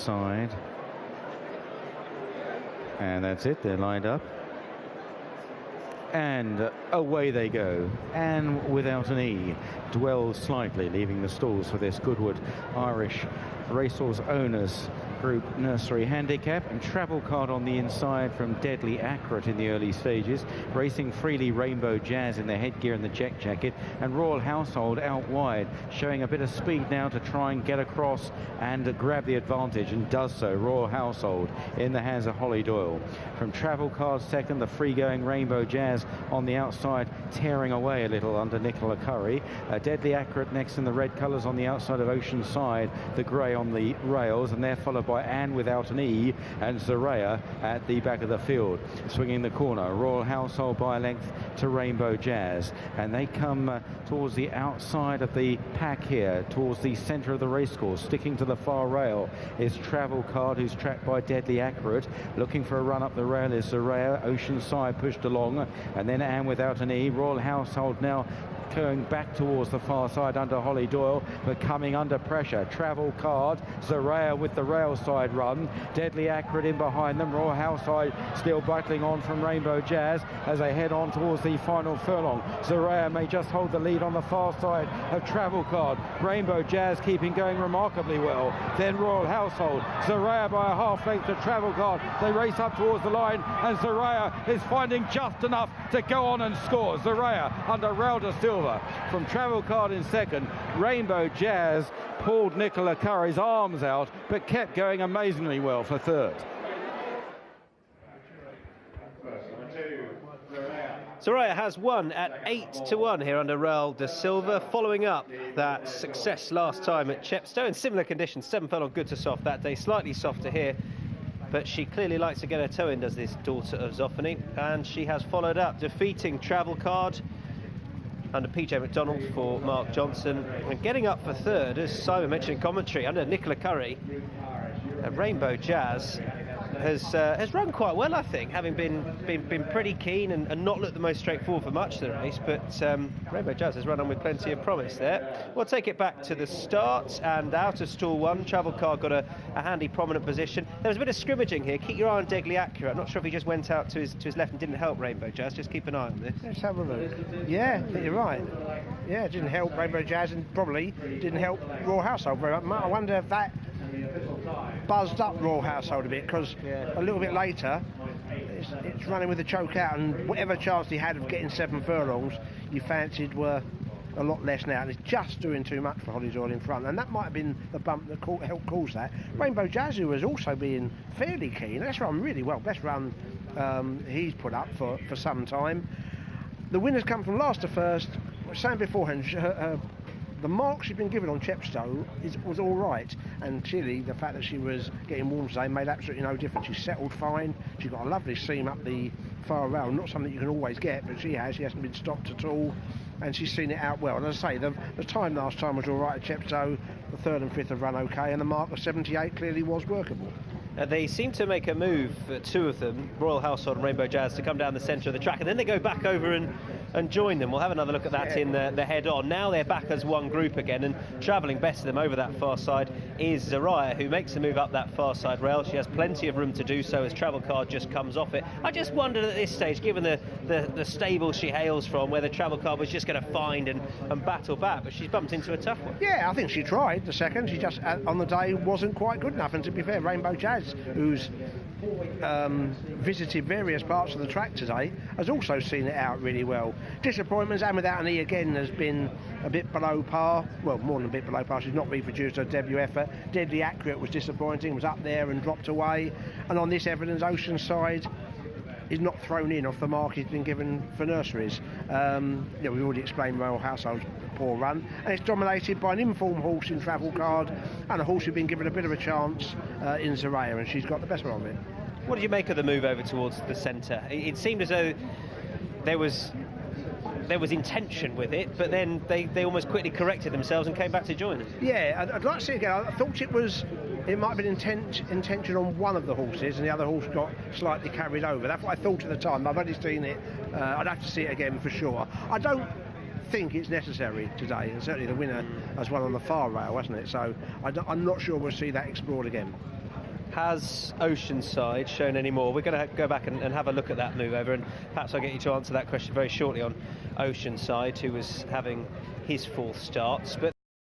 outside. And that's it, they're lined up. And away they go. And without an E, dwells slightly, leaving the stalls for this Goodwood Irish Racehorse Owners Group Nursery Handicap. And Travel Card on the inside from Deadly Accurate in the early stages. Racing freely, Rainbow Jazz in the headgear and the check jacket. And Royal Household out wide, showing a bit of speed now to try and get across and grab the advantage, and does so. Royal Household in the hands of Holly Doyle. From Travel Card second, the free-going Rainbow Jazz on the outside, tearing away a little under Nicola Curry. Deadly Accurate next in the red colours on the outside of Oceanside, the grey on the rails, and they're followed by Anne without an E and Zaraya at the back of the field. Swinging the corner, Royal Household by a length to Rainbow Jazz, and they come towards the outside of the pack here, towards the centre of the racecourse. Sticking to the far rail is Travel Card, who's tracked by Deadly Accurate. Looking for a run up the rail is Zaraya. Oceanside pushed along, and then Anne without an E. Royal Household now going back towards the far side under Holly Doyle, but coming under pressure. Travel Card, Zaraya with the rail side run, Deadly Accurate in behind them. Royal Household still battling on from Rainbow Jazz as they head on towards the final furlong. Zaraya may just hold the lead on the far side of Travel Card. Rainbow Jazz keeping going remarkably well. Then Royal Household, Zaraya by a half length to Travel Card. They race up towards the line, and Zaraya is finding just enough to go on and score. Zaraya under Rauda Silva. From Travel Card in second, Rainbow Jazz pulled Nicola Curry's arms out, but kept going amazingly well for third. Zaraya has won at 8-1 here under Raul de Silva, following up that success last time at Chepstow in similar conditions. 7 furlong good to soft that day, slightly softer here, but she clearly likes to get her toe in, does this daughter of Zoffany, and she has followed up, defeating Travel Card under PJ McDonald for Mark Johnson, and getting up for third, as Simon mentioned in commentary, under Nicola Curry. Rainbow Jazz has run quite well, I think, having been pretty keen and not looked the most straightforward for much of the race, but Rainbow Jazz has run on with plenty of promise there. We'll take it back to the start, and out of stall one, Travel Card got a handy prominent position. There was a bit of scrimmaging here. Keep your eye on Deadly Accurate. I'm not sure if he just went out to his left and didn't help Rainbow Jazz. Just keep an eye on this. Let's have a look. Yeah, I think you're right. Yeah, it didn't help Rainbow Jazz, and probably didn't help Royal Household very much. I wonder if that buzzed up Royal Household a bit, because a little bit later it's running with the choke out, and whatever chance he had of getting 7 furlongs you fancied were a lot less now, and it's just doing too much for Holly Doyle in front, and that might have been the bump that helped cause that. Rainbow Jazz, who was also being fairly keen, that's run really well, best run he's put up for some time. The winners come from last to first. I was saying beforehand, the mark she'd been given on Chepstow was all right, and clearly the fact that she was getting warm today made absolutely no difference. She settled fine. She got a lovely seam up the far rail, not something you can always get, but she hasn't been stopped at all, and she's seen it out well. And as I say, the time last time was all right at Chepstow. The 3rd and 5th have run okay, and the mark of 78 clearly was workable. They seem to make a move, 2 of them, Royal Household and Rainbow Jazz, to come down the centre of the track, and then they go back over and join them. We'll have another look at that in the head-on. Now they're back as one group again, and travelling best of them over that far side is Zaraya, who makes the move up that far side rail. She has plenty of room to do so as Travel Card just comes off it. I just wondered at this stage, given the stable she hails from, whether Travel Card was just going to find and battle back, but she's bumped into a tough one. Yeah, I think she tried the second. She just, on the day, wasn't quite good enough, and to be fair, Rainbow Jazz, who's visited various parts of the track today, has also seen it out really well. Disappointments, and without an E again, has been a bit below par. Well, more than a bit below par. She's not reproduced her debut effort. Deadly Accurate was disappointing, was up there and dropped away, and on this evidence, Oceanside is not thrown in off the mark he's been given for nurseries. We've already explained Royal Household's poor run, and it's dominated by an informed horse in Travel Card and a horse who's been given a bit of a chance in Zaraya, and she's got the best of it. What did you make of the move over towards the centre? It seemed as though there was intention with it, but then they almost quickly corrected themselves and came back to join us. Yeah, I'd like to see it again. I thought it might have been intention on one of the horses, and the other horse got slightly carried over. That's what I thought at the time. I've only seen it. I'd have to see it again for sure. I don't think it's necessary today, and certainly the winner has won on the far rail, hasn't it? So I'm not sure we'll see that explored again. Has Oceanside shown any more? We're going to go back and have a look at that move over, and perhaps I'll get you to answer that question very shortly on Oceanside, who was having his 4th starts. But